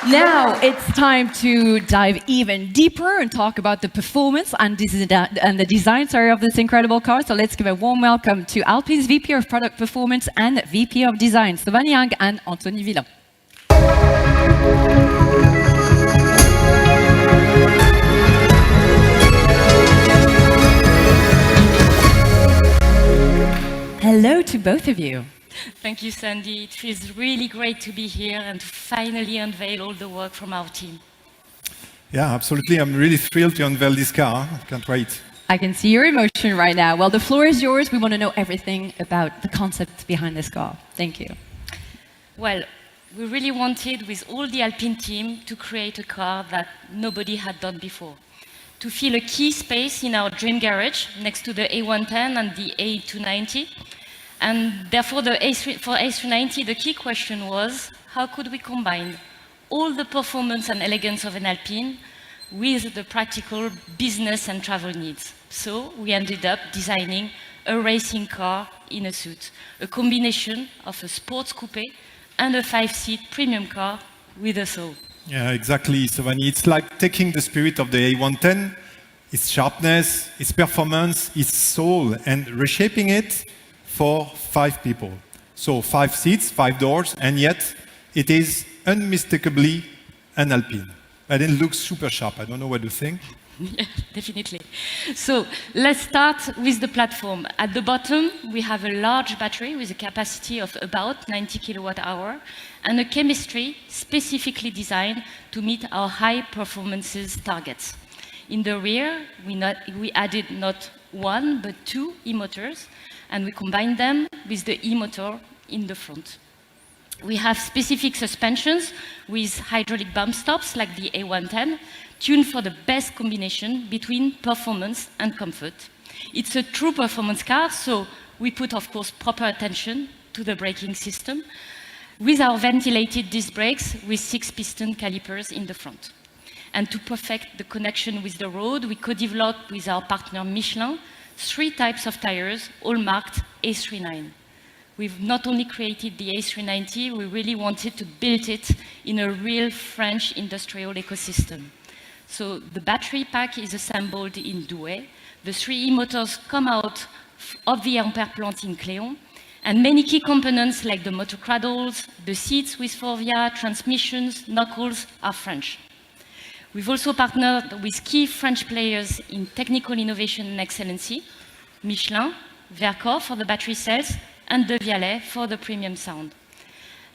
Now it's time to dive even deeper and talk about the performance and the design of this incredible car. So let's give a warm welcome to Alpine's VP of Product Performance and VP of Design, Sylvain Yang and Anthony Villain. Hello to both of you. Thank you, Sandy. It feels really great to be here and to finally unveil all the work from our team. Yeah, absolutely. I'm really thrilled to unveil this car. Can't wait. I can see your emotion right now. Well, the floor is yours. We want to know everything about the concept behind this car. Thank you. Well, we really wanted, with all the Alpine team, to create a car that nobody had done before. To fill a key space in our dream garage next to the A110 and the A390. And therefore, for A390, the key question was, how could we combine all the performance and elegance of an Alpine with the practical business and travel needs? So we ended up designing a racing car in a suit, a combination of a sports coupe and a 5-seat premium car with a soul. Yeah, exactly, Savani. It's like taking the spirit of the A110, its sharpness, its performance, its soul, and reshaping it for 5 people. So 5 seats, 5 doors, and yet it is unmistakably an Alpine. And it looks super sharp. I don't know what you think. Yeah, definitely. So let's start with the platform. At the bottom, we have a large battery with a capacity of about 90 kilowatt-hour and a chemistry specifically designed to meet our high performances targets. In the rear, we added not 1, but 2 e-motors, and we combined them with the e-motor in the front. We have specific suspensions with hydraulic bump stops like the A110, tuned for the best combination between performance and comfort. It's a true performance car, so we put, of course, proper attention to the braking system with our ventilated disc brakes with 6-piston calipers in the front. And to perfect the connection with the road, we co-developed with our partner Michelin 3 types of tires, all marked A39. We've not only created the A390, we really wanted to build it in a real French industrial ecosystem. So the battery pack is assembled in Dieppe, the 3 e-motors come out of the Ampere plant in Cléon, and many key components like the motor cradles, the seats with Forvia, transmissions, knuckles are French. We've also partnered with key French players in technical innovation and excellency, Michelin, Vercors for the battery cells, and De Vialet for the premium sound.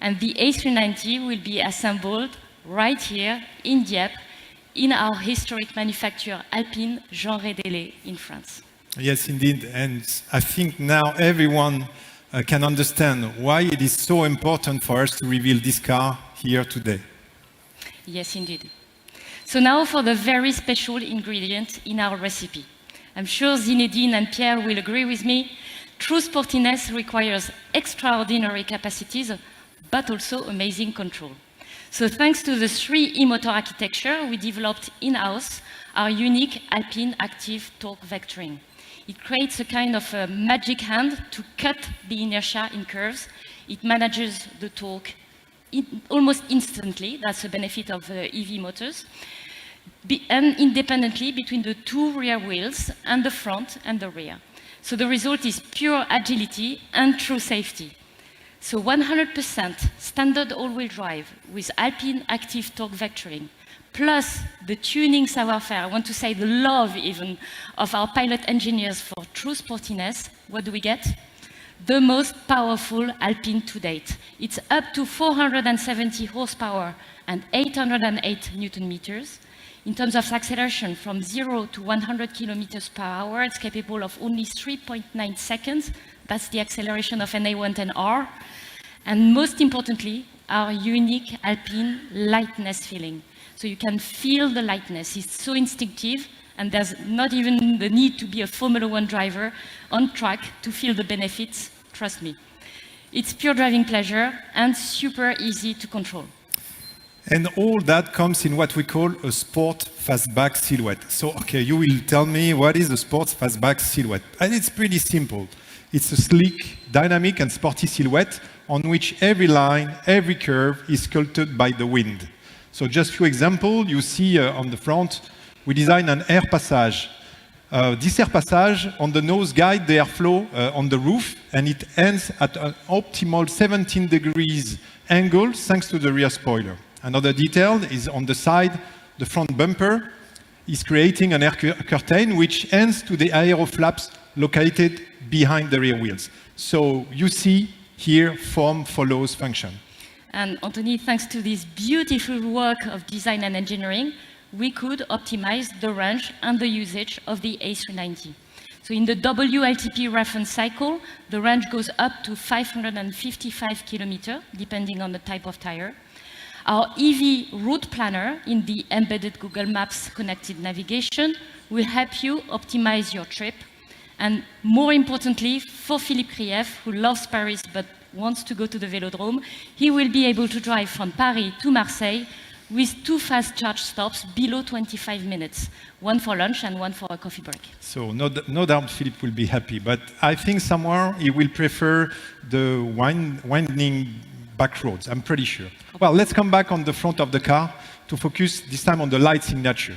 And the A390 will be assembled right here in Dieppe, in our historic manufacturer Alpine Jean Rédélé in France. Yes, indeed. And I think now everyone can understand why it is so important for us to reveal this car here today. Yes, indeed. So now for the very special ingredient in our recipe. I'm sure Zinedine and Pierre will agree with me. True sportiness requires extraordinary capacities, but also amazing control. So thanks to the 3 e-motor architecture, we developed in-house our unique Alpine Active Torque Vectoring. It creates a kind of a magic hand to cut the inertia in curves. It manages the torque almost instantly. That's the benefit of EV motors. And independently between the 2 rear wheels and the front and the rear. So the result is pure agility and true safety. So 100% standard all-wheel drive with Alpine Active Torque Vectoring, plus the tuning savoir-faire, I want to say the love even, of our pilot engineers for true sportiness. What do we get? The most powerful Alpine to date. It's up to 470 horsepower and 808 Newton meters. In terms of acceleration, from 0 to 100 kilometers per hour, it's capable of only 3.9 seconds. That's the acceleration of an A110 R. And most importantly, our unique Alpine lightness feeling. So you can feel the lightness. It's so instinctive, and there's not even the need to be a Formula 1 driver on track to feel the benefits, trust me. It's pure driving pleasure and super easy to control. And all that comes in what we call a sport fastback silhouette. So, okay, you will tell me what is a sport fastback silhouette. And it's pretty simple. It's a sleek, dynamic and sporty silhouette on which every line, every curve is sculpted by the wind. So just a few examples. You see on the front, we designed an air passage. This air passage on the nose guides the airflow on the roof, and it ends at an optimal 17 degrees angle thanks to the rear spoiler. Another detail is on the side, the front bumper is creating an air curtain which ends to the aero flaps located behind the rear wheels. So you see here form follows function. And Anthony, thanks to this beautiful work of design and engineering, we could optimize the range and the usage of the A390. So in the WLTP reference cycle, the range goes up to 555 kilometers, depending on the type of tire. Our EV route planner in the embedded Google Maps connected navigation will help you optimize your trip. And more importantly, for Philippe Krief, who loves Paris but wants to go to the Velodrome, he will be able to drive from Paris to Marseille with 2 fast charge stops below 25 minutes, one for lunch and one for a coffee break. So no doubt Philippe will be happy, but I think somewhere he will prefer the winding back roads, I'm pretty sure. Well, let's come back on the front of the car to focus this time on the light signature.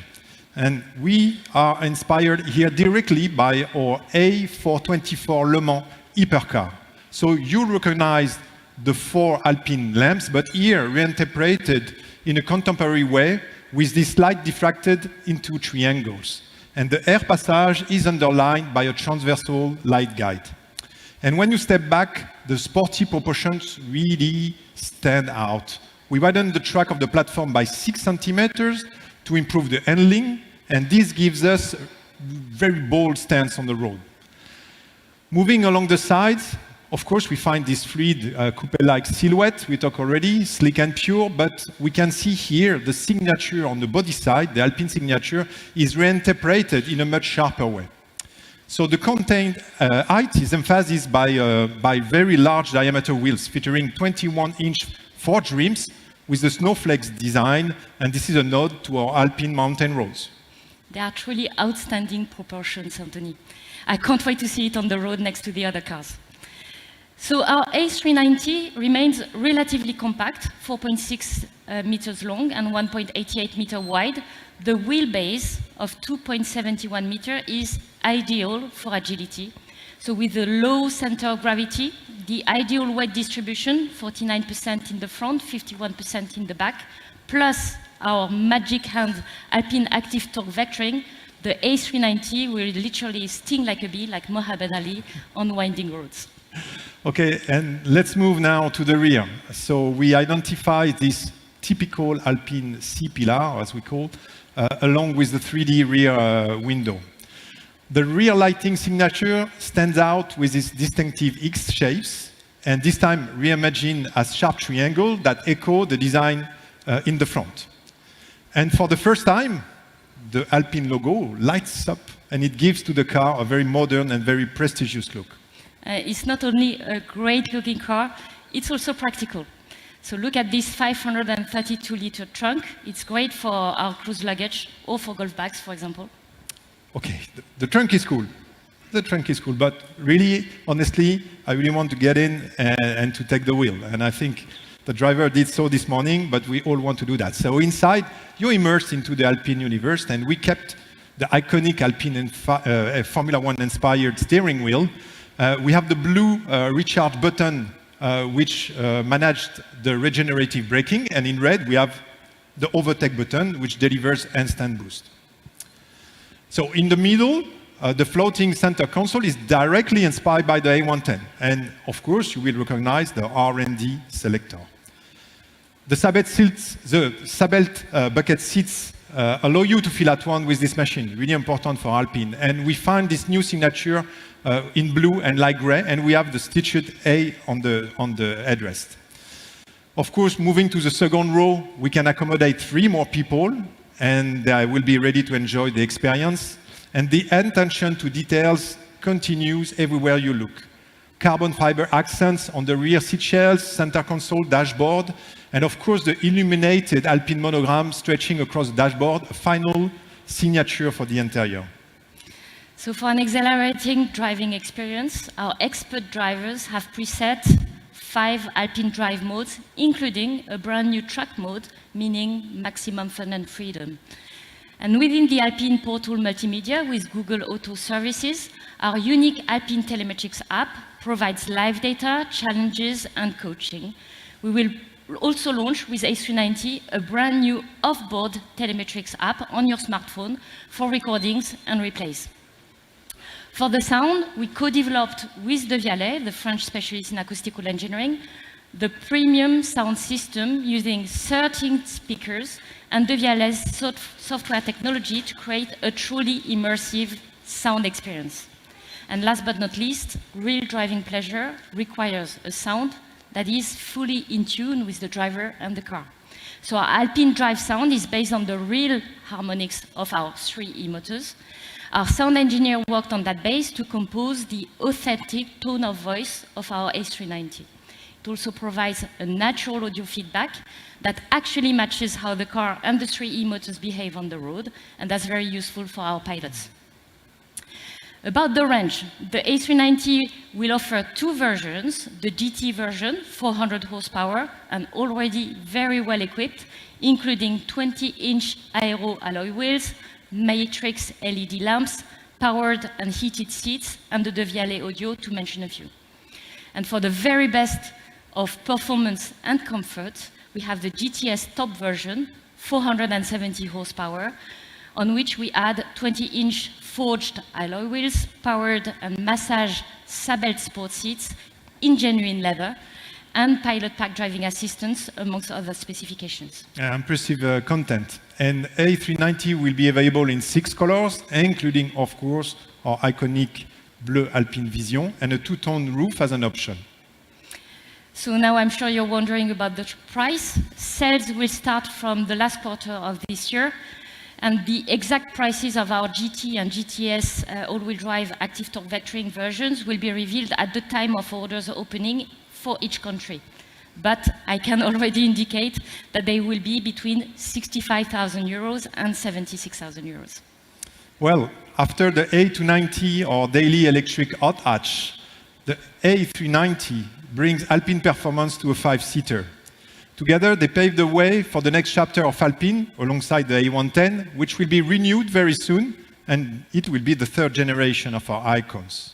And we are inspired here directly by our A424 Le Mans hypercar. So you recognize the 4 Alpine lamps, but here reinterpreted in a contemporary way with this light diffracted into triangles. And the air passage is underlined by a transversal light guide. And when you step back, the sporty proportions really stand out. We widened the track of the platform by 6 centimeters to improve the handling, and this gives us a very bold stance on the road. Moving along the sides, of course, we find this fluid coupe-like silhouette, we talked already, sleek and pure, but we can see here the signature on the body side, the Alpine signature, is reinterpreted in a much sharper way. So the contained height is emphasized by very large diameter wheels featuring 21-inch forged rims with the snowflakes design, and this is a nod to our Alpine mountain roads. They are truly outstanding proportions, Anthony. I can't wait to see it on the road next to the other cars. So our A390 remains relatively compact, 4.6 meters long and 1.88 meter wide. The wheelbase of 2.71 meter is ideal for agility. So with a low center of gravity, the ideal weight distribution, 49% in the front, 51% in the back, plus our magic hand Alpine Active Torque Vectoring, the A390 will literally sting like a bee, like Muhammad Ali, on winding roads. Okay, and let's move now to the rear. So we identify this typical Alpine C-pillar, as we call, along with the 3D rear window. The rear lighting signature stands out with its distinctive X shapes, and this time reimagined as sharp triangle that echo the design in the front. And for the first time, the Alpine logo lights up, and it gives to the car a very modern and very prestigious look. It's not only a great-looking car, it's also practical. So look at this 532-liter trunk. It's great for our cruise luggage or for golf bags, for example. Okay, the trunk is cool. The trunk is cool, but really, honestly, I really want to get in and to take the wheel. And I think the driver did so this morning, but we all want to do that. So inside, you're immersed into the Alpine universe, and we kept the iconic Alpine and Formula One inspired steering wheel. We have the blue recharge button, which managed the regenerative braking, and in red, we have the overtake button, which delivers instant boost. So in the middle, the floating center console is directly inspired by the A110. And of course, you will recognize the R&D selector. The Sabelt bucket seats allow you to feel at one with this machine, really important for Alpine. And we find this new signature in blue and light gray, and we have the stitched A on the headrest. Of course, moving to the second row, we can accommodate 3 more people, and they will be ready to enjoy the experience. And the attention to details continues everywhere you look. Carbon fiber accents on the rear seat shells, center console, dashboard, and of course the illuminated Alpine monogram stretching across the dashboard, a final signature for the interior. So for an exhilarating driving experience, our expert drivers have preset 5 Alpine drive modes, including a brand new track mode, meaning maximum fun and freedom. And within the Alpine portal multimedia with Google Auto Services, our unique Alpine Telemetrics app provides live data, challenges, and coaching. We will also launch with A390 a brand new off-board Telemetrics app on your smartphone for recordings and replays. For the sound, we co-developed with De Vialet, the French specialist in acoustical engineering, the premium sound system using 13 speakers and De Vialet's software technology to create a truly immersive sound experience. And last but not least, real driving pleasure requires a sound that is fully in tune with the driver and the car. So our Alpine Drive sound is based on the real harmonics of our 3 e-motors. Our sound engineer worked on that base to compose the authentic tone of voice of our A390. It also provides a natural audio feedback that actually matches how the car and the 3 e-motors behave on the road, and that's very useful for our pilots. About the range, the A390 will offer 2 versions, the GT version, 400 horsepower, and already very well equipped, including 20-inch aero alloy wheels, Matrix LED lamps, powered and heated seats, and the De Vialet audio, to mention a few. And for the very best of performance and comfort, we have the GTS top version, 470 horsepower, on which we add 20-inch forged alloy wheels, powered and massage Sabelt sport seats in genuine leather, and pilot pack driving assistance, amongst other specifications. Impressive content. And A390 will be available in 6 colors, including, of course, our iconic bleu Alpine Vision and a 2-tone roof as an option. So now I'm sure you're wondering about the price. Sales will start from the last quarter of this year, and the exact prices of our GT and GTS all-wheel drive active torque vectoring versions will be revealed at the time of orders opening for each country. But I can already indicate that they will be between 65,000 euros and 76,000 euros. Well, after the A290 or daily electric hot hatch, the A390 brings Alpine performance to a 5-seater. Together, they pave the way for the next chapter of Alpine, alongside the A110, which will be renewed very soon, and it will be the 3rd generation of our icons.